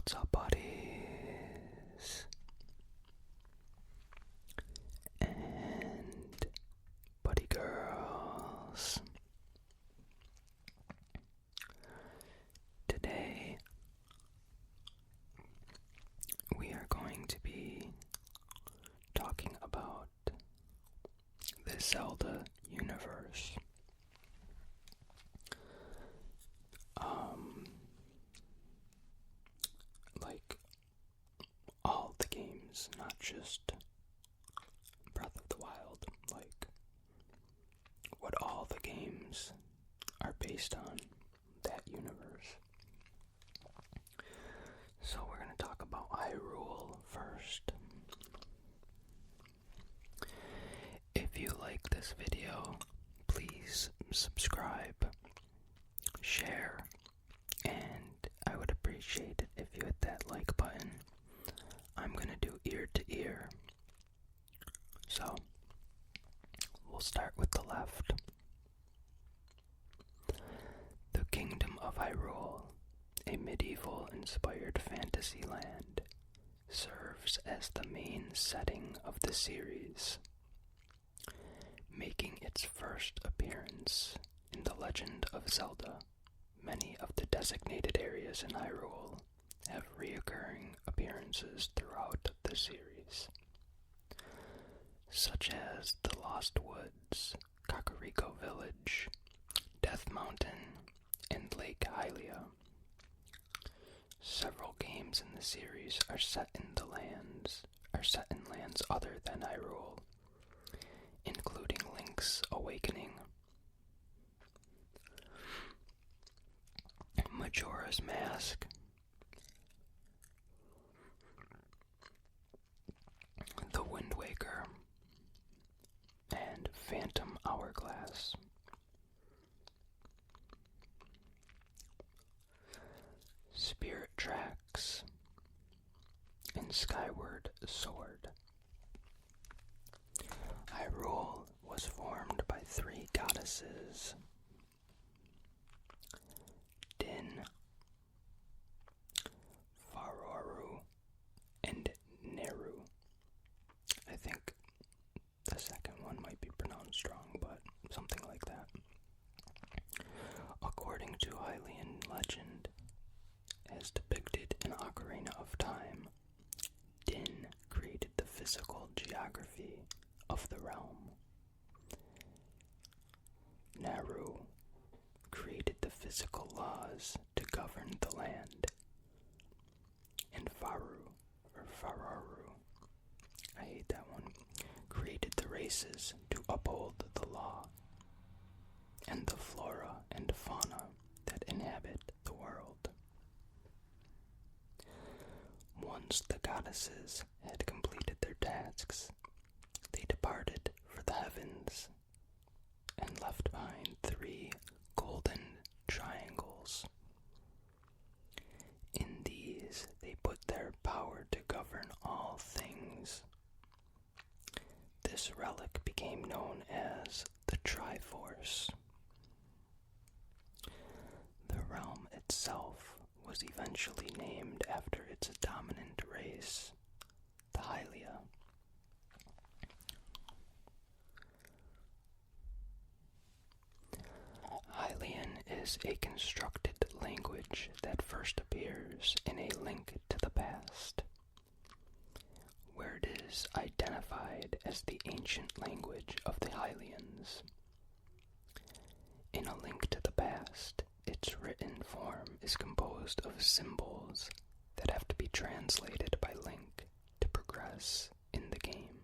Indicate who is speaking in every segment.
Speaker 1: What's up, buddies? And buddy girls. Today, we are going to be talking about the Zelda universe. Like all the games, not just Breath of the Wild, like what all the games are based on that universe. So we're going to talk about Hyrule first. If you like this video, please subscribe, share, and I would appreciate it if you hit that like button. I'm going to do ear to ear. So, we'll start with the left. The Kingdom of Hyrule, a medieval-inspired fantasy land, serves as the main setting of the series, making its first appearance in the Legend of Zelda. Many of the designated areas in Hyrule have reoccurring appearances throughout the series, such as the Lost Woods, Kakariko Village, Death Mountain, and Lake Hylia. Several games in the series are set in lands other than Hyrule, including Link's Awakening, Majora's Mask, The Wind Waker, and Phantom Hourglass. Spirit Tracks and Skyward Sword. Hyrule was formed by three goddesses: Din, Hairaru, and Neru. I think the second one might be pronounced wrong, but something like that. According to Hylian legend, as depicted in Ocarina of Time, Din created the physical geography of the realm. Neru created the physical laws to govern the land. And Hairaru, I hate that one, created the races to uphold the law and the flora and fauna that inhabit the world. Once the goddesses had completed their tasks, they departed for the heavens and left behind 3 golden triangles. In these, they put their power to govern all things. This relic became known as the Triforce. The realm itself was eventually named after its dominant race, the Hylia. Hylian is a constructed language that first appears in A Link to the Past, where it is identified as the ancient language of the Hylians. In A Link to the Past, its written form is composed of symbols that have to be translated by Link to progress in the game.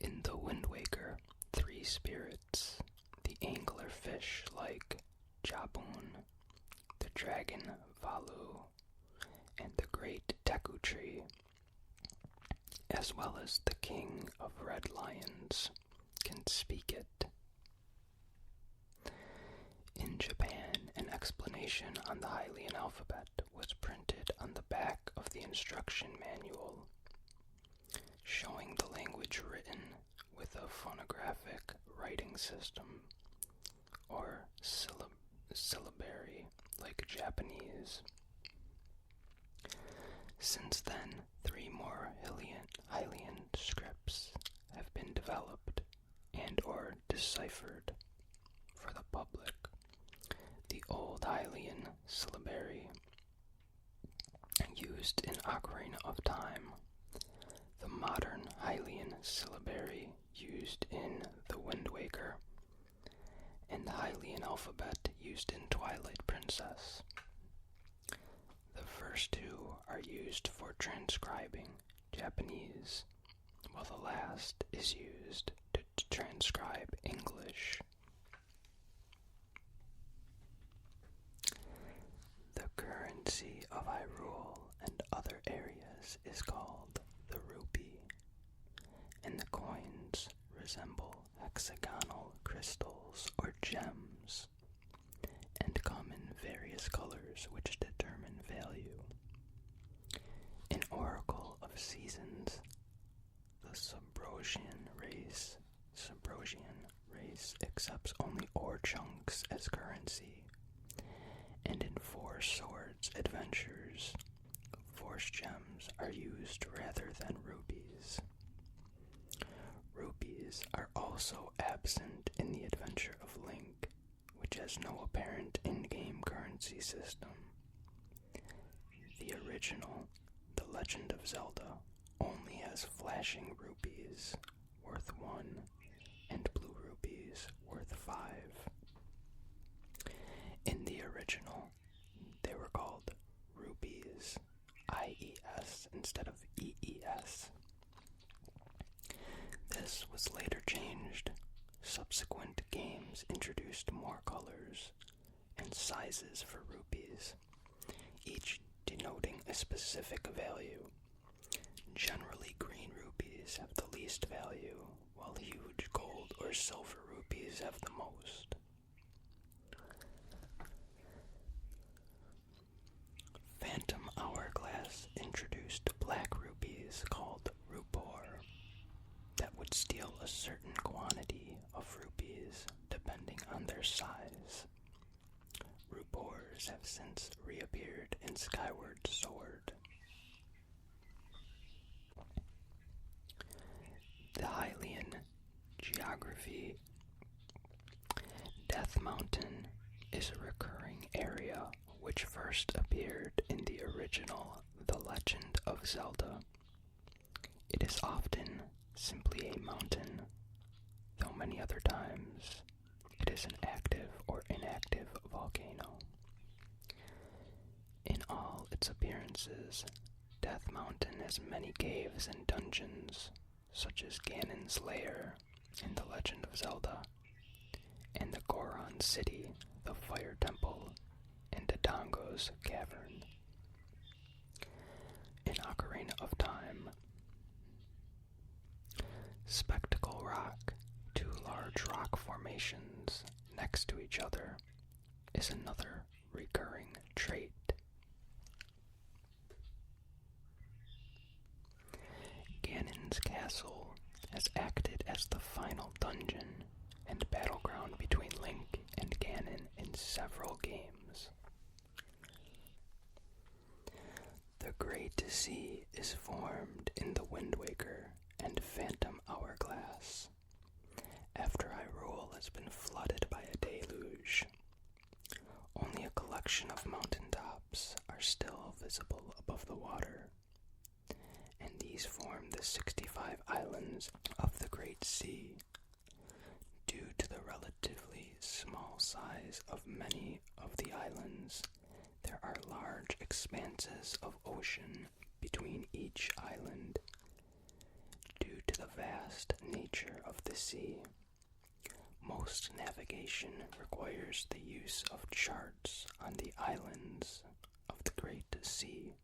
Speaker 1: In The Wind Waker, 3 spirits, the anglerfish like Jabun, the dragon Valu, and the great Deku Tree, as well as the king of red lions, can speak it. In Japan, an explanation on the Hylian alphabet was printed on the back of the instruction manual, showing the language written with a phonographic writing system, or syllabary like Japanese. Since then, 3 more Hylian scripts have been developed and or deciphered for the public. The Old Hylian syllabary used in Ocarina of Time, the modern Hylian syllabary used in The Wind Waker, and the Hylian alphabet used in Twilight Princess. The first 2 are used for transcribing Japanese, while the last is used to transcribe English. The currency of Hyrule and other areas is called the rupee, and the coins resemble hexagonal crystals or gems, and come in various colors which determine value. In Oracle of Seasons, the Subrosian race accepts only ore chunks as currency, and in Four Swords Adventures, Force Gems are used rather than rubies. Rupees are also absent in the Adventure of Link, which has no apparent in-game currency system. The original, The Legend of Zelda, only has flashing rupees worth 1 and blue rupees worth 5. In the original, they were called rupees, I-E-S instead of E-E-S. This was later changed. Subsequent games introduced more colors and sizes for rupees, each denoting a specific value. Generally, green rupees have the least value, while huge gold or silver rupees have the most. Phantom Hourglass introduced black rupees called rupor that would steal a certain quantity of rupees depending on their size. Rupors have since reappeared in Skyward Sword. The Hylian geography. Death Mountain is a recurring area which first appeared in the original The Legend of Zelda. It is often simply a mountain, though many other times it is an active or inactive volcano. In all its appearances, Death Mountain has many caves and dungeons, such as Ganon's Lair in The Legend of Zelda, and the Goron City, the Fire Temple, and Dodongo's Cavern. In Ocarina of Time, Spectacle Rock, 2 large rock formations next to each other, is another recurring trait. Ganon's Castle has acted as the final dungeon and battleground between Link and Ganon in several games. The Great Sea is formed in The Wind Waker and Phantom Hourglass, after Hyrule has been flooded by a deluge. Only a collection of mountaintops are still visible above the water, and these form the 65 islands of the Great Sea. Due to the relatively small size of many of the islands, there are large expanses of ocean between each island. Due to the vast nature of the sea, most navigation requires the use of charts on the islands of the Great Sea.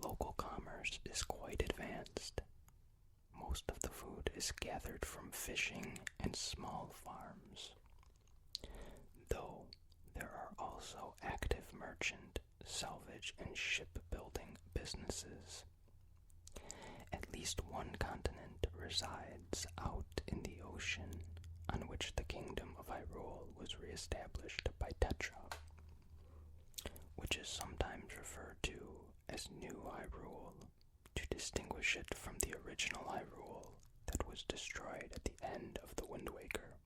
Speaker 1: Local commerce is quite advanced. Most of the food is gathered from fishing and small farms, though there are also active merchant, salvage, and shipbuilding businesses. At least one continent resides out in the ocean on which the kingdom of Hyrule was reestablished by Tetra, which is sometimes referred to as New distinguish it from the original Hyrule that was destroyed at the end of the Wind Waker,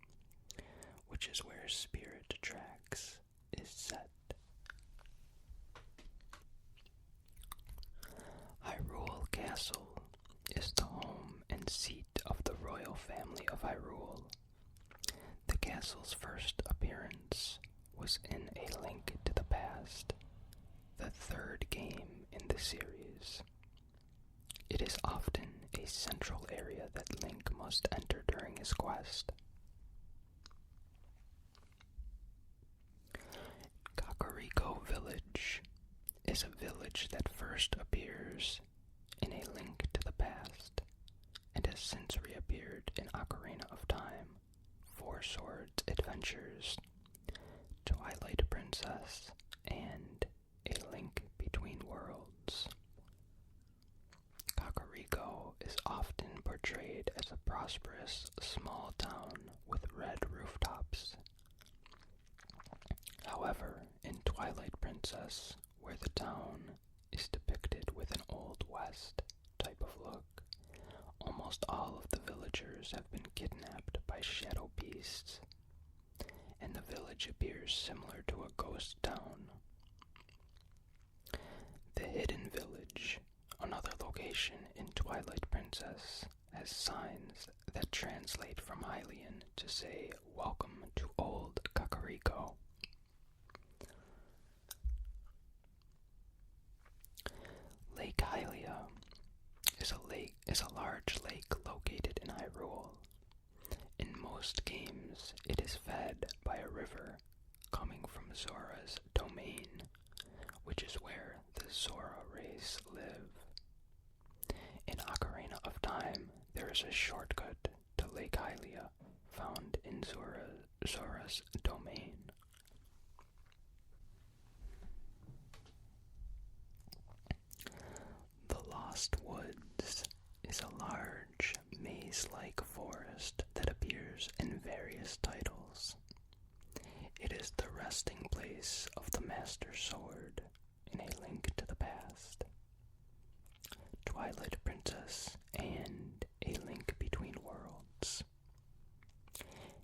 Speaker 1: which is where Spirit Tracks is set. Hyrule Castle is the home and seat of the royal family of Hyrule. The castle's first appearance was in A Link to the Past, the third game in the series. It is often a central area that Link must enter during his quest. Kakariko Village is a village that first appears in A Link to the Past and has since reappeared in Ocarina of Time, Four Swords Adventures, Twilight Princess, and A Link Between Worlds. Kakariko is often portrayed as a prosperous small town with red rooftops. However, in Twilight Princess, where the town is depicted with an Old West type of look, almost all of the villagers have been kidnapped by shadow beasts, and the village appears similar to a ghost town. The Hidden Village, another location in Twilight Princess, has signs that translate from Hylian to say, "Welcome to Old Kakariko." Lake Hylia is a large lake located in Hyrule. In most games, it is fed by a river coming from Zora's domain, which is where the Zora race live. In Ocarina of Time, there is a shortcut to Lake Hylia found in Zora's domain. The Lost Woods is a large, maze-like forest that appears in various titles. It is the resting place of the Master Sword in A Link to the Past, Twilight Princess, and A Link Between Worlds.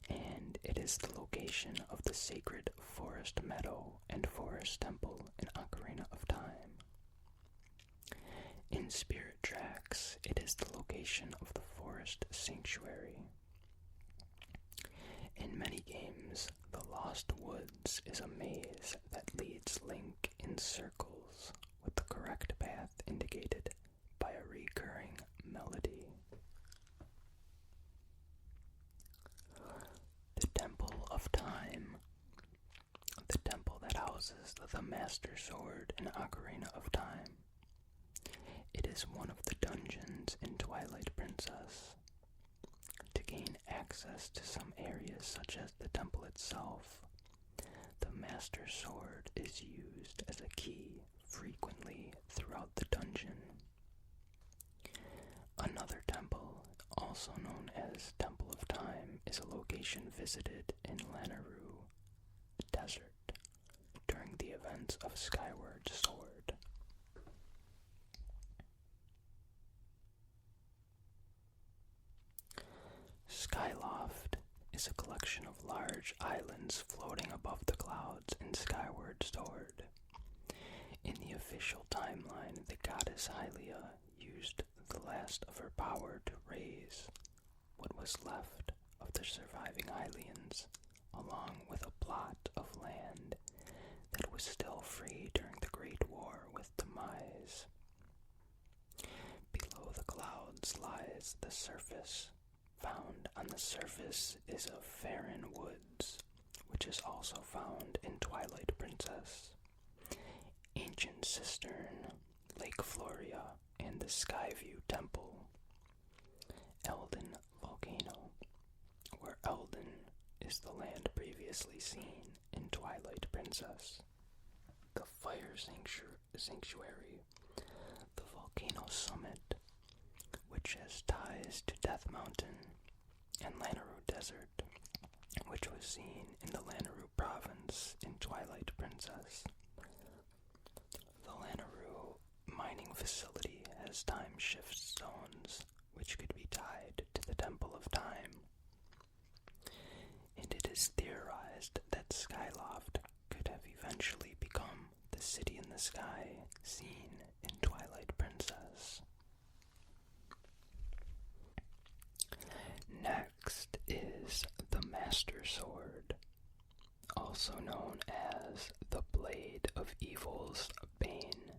Speaker 1: And it is the location of the sacred Forest Meadow and Forest Temple in Ocarina of Time. In Spirit Tracks, it is the location of the Forest Sanctuary. In many games, the Lost Woods is a maze that leads Link in circles with the correct path indicated by a recurring melody. The Temple of Time, the temple that houses the Master Sword in Ocarina of Time. It is one of the dungeons in Twilight Princess. To gain access to some areas such as the temple itself, the Master Sword is used as a key frequently throughout the dungeon. Another temple, also known as Temple of Time, is a location visited in Hairaru Desert during the events of Skyward Sword. Skyloft is a collection of large islands floating above the clouds in Skyward Sword. In the official timeline, the goddess Hylia used the last of her power to raise what was left of the surviving Hylians, along with a plot of land that was still free during the Great War with Demise. Below the clouds lies the surface. Found on the surface is a Faron Woods, which is also found in Twilight Princess, Ancient Cistern, Lake Floria, and the Skyview Temple. Elden Volcano, where Elden is the land previously seen in Twilight Princess. The Fire Sanctuary, the Volcano Summit, which has ties to Death Mountain, and Hairaru Desert, which was seen in the Hairaru province in Twilight Princess. The Hairaru mining facility has as time shift stones, which could be tied to the Temple of Time. And it is theorized that Skyloft could have eventually become the city in the sky seen in Twilight Princess. Next is the Master Sword, also known as the Blade of Evil's Bane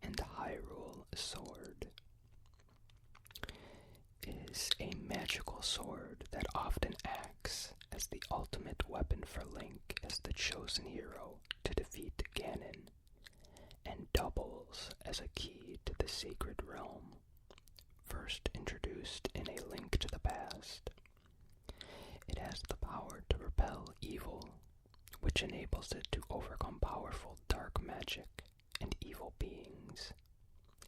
Speaker 1: and Hyrule Sword. It is a magical sword that often acts as the ultimate weapon for Link as the chosen hero to defeat Ganon, and doubles as a key to the Sacred Realm, first introduced in A Link to the Past. It has the power to repel evil, which enables it to overcome powerful dark magic and evil beings,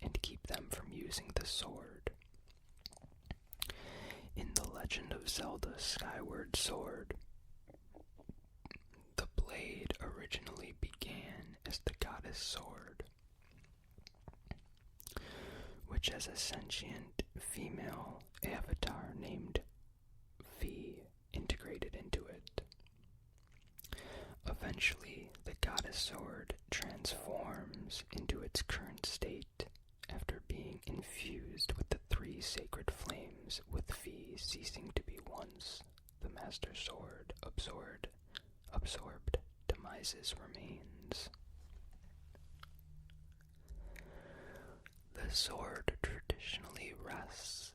Speaker 1: and keep them from using the sword. In the Legend of Zelda Skyward Sword, the blade originally began as the goddess sword, which has a sentient female avatar named Fi integrated into it. Eventually, the goddess sword transforms into its current state after being infused with the three sacred flames, with Fi ceasing to be once the Master Sword absorbed Demise's remains. The sword traditionally rests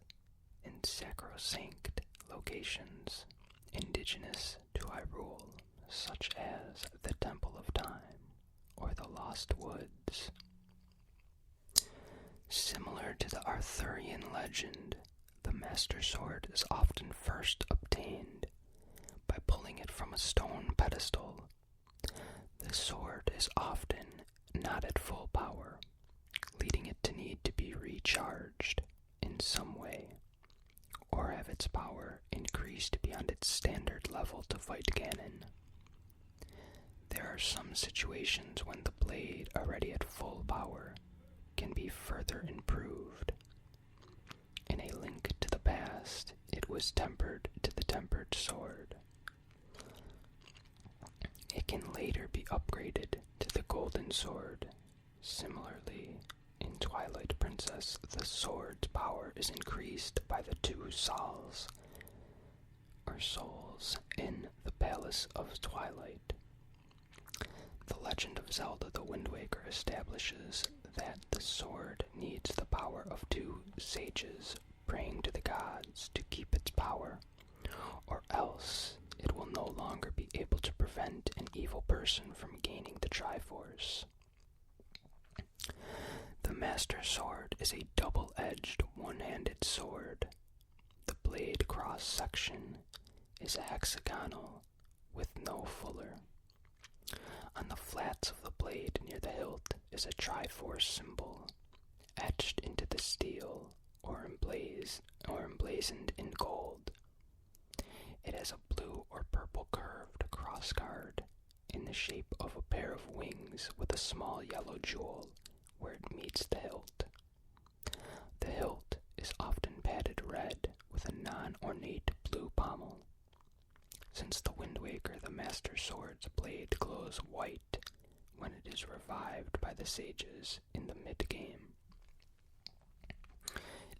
Speaker 1: in sacrosanct locations indigenous to Hyrule, such as the Temple of Time or the Lost Woods. Similar to the Arthurian legend, the Master Sword is often first obtained by pulling it from a stone pedestal. The sword is often not at full power, leading it to need to be recharged in some way, or have its power increased beyond its standard level to fight Ganon. There are some situations when the blade, already at full power, can be further improved. In A Link to the Past, it was tempered to the Tempered Sword. It can later be upgraded to the Golden Sword. Similarly, in Twilight Princess, the sword's power is increased by the two souls in the Palace of Twilight. The Legend of Zelda The Wind Waker establishes that the sword needs the power of two sages praying to the gods to keep its power, or else it will no longer be able to prevent an evil person from gaining the Triforce. The Master Sword is a double-edged, one-handed sword. The blade cross-section is a hexagonal with no fuller. On the flats of the blade near the hilt is a Triforce symbol, etched into the steel or emblazoned in gold. It has a blue or purple curved crossguard in the shape of a pair of wings with a small yellow jewel where it meets the hilt. The hilt is often padded red with a non-ornate blue pommel. Since the Wind Waker, the Master Sword's blade glows white when it is revived by the sages in the mid-game.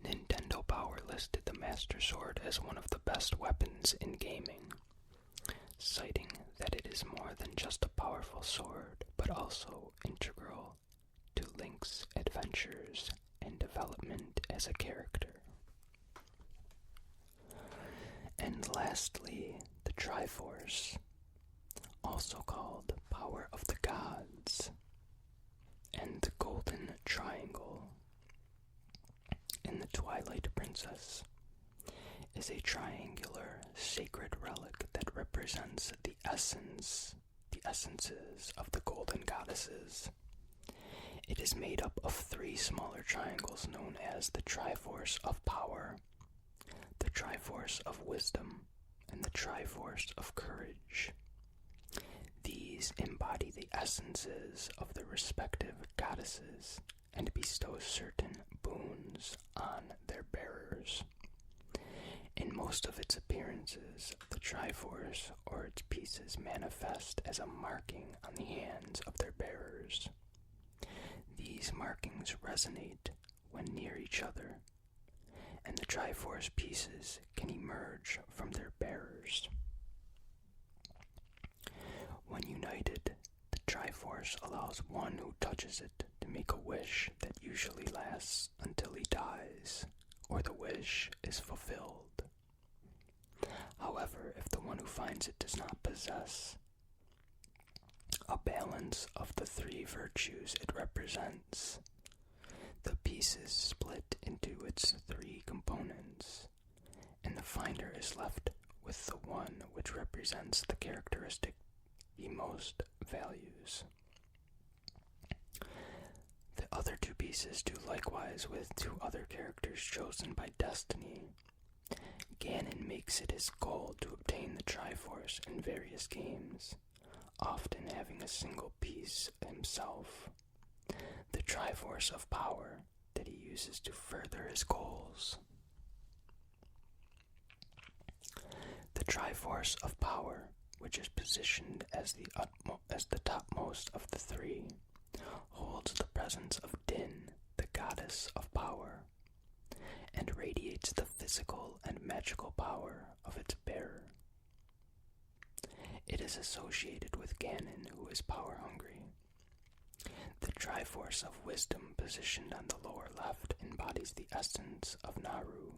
Speaker 1: Nintendo Power listed the Master Sword as one of the best weapons in gaming, citing that it is more than just a powerful sword, but also integral to Link's adventures and development as a character. And lastly, the Triforce, also called Power of the Gods, and the Golden Triangle in the Twilight Princess, is a triangular sacred relic that represents the essences of the Golden Goddesses. It is made up of three smaller triangles known as the Triforce of Power, the Triforce of Wisdom, and the Triforce of Courage. These embody the essences of the respective goddesses and bestow certain wounds on their bearers. In most of its appearances, the Triforce or its pieces manifest as a marking on the hands of their bearers. These markings resonate when near each other, and the Triforce pieces can emerge from their bearers. When united, the Triforce allows one who touches it to make a wish that usually lasts until he dies, or the wish is fulfilled. However, if the one who finds it does not possess a balance of the three virtues it represents, the pieces split into its three components, and the finder is left with the one which represents the characteristic he most values. The other two pieces do likewise with two other characters chosen by destiny. Ganon makes it his goal to obtain the Triforce in various games, often having a single piece himself, the Triforce of Power that he uses to further his goals. The Triforce of Power, which is positioned as the topmost of the three, holds the presence of Din, the goddess of power, and radiates the physical and magical power of its bearer. It is associated with Ganon, who is power-hungry. The Triforce of Wisdom, positioned on the lower left, embodies the essence of Naru,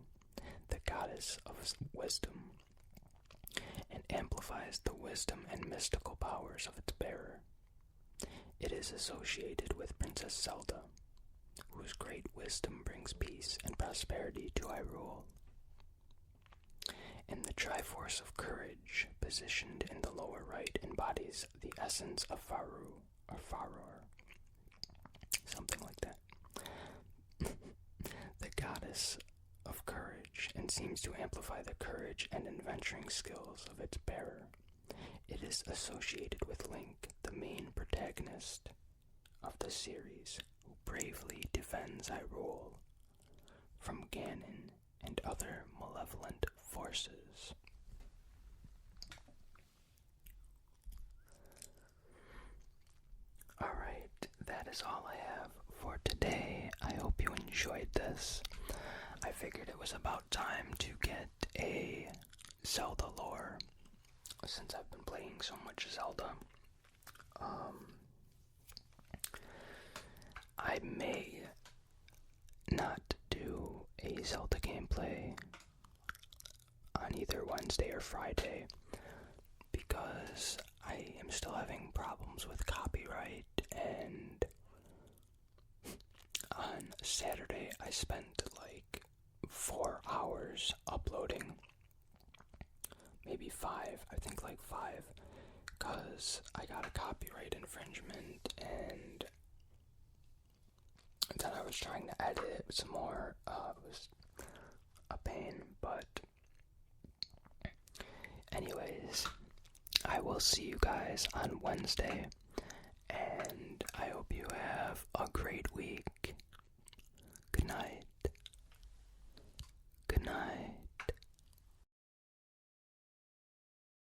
Speaker 1: the goddess of wisdom, and amplifies the wisdom and mystical powers of its bearer. It is associated with Princess Zelda, whose great wisdom brings peace and prosperity to Hyrule. And the Triforce of Courage, positioned in the lower right, embodies the essence of Faru, or Faror, something like that. The goddess of courage, and seems to amplify the courage and adventuring skills of its bearer. It is associated with Link, the main protagonist of the series, who bravely defends Hyrule from Ganon and other malevolent forces. Alright, that is all I have for today. I hope you enjoyed this. I figured it was about time to get a Zelda lore, since I've been playing so much Zelda. I may not do a Zelda gameplay on either Wednesday or Friday because I am still having problems with copyright, and on Saturday I spent like 4 hours uploading, maybe 5, I think like 5, because I got a copyright infringement, and then I was trying to edit it some more. It was a pain, but anyways, I will see you guys on Wednesday, and I hope you have a great week. Good night. Good night.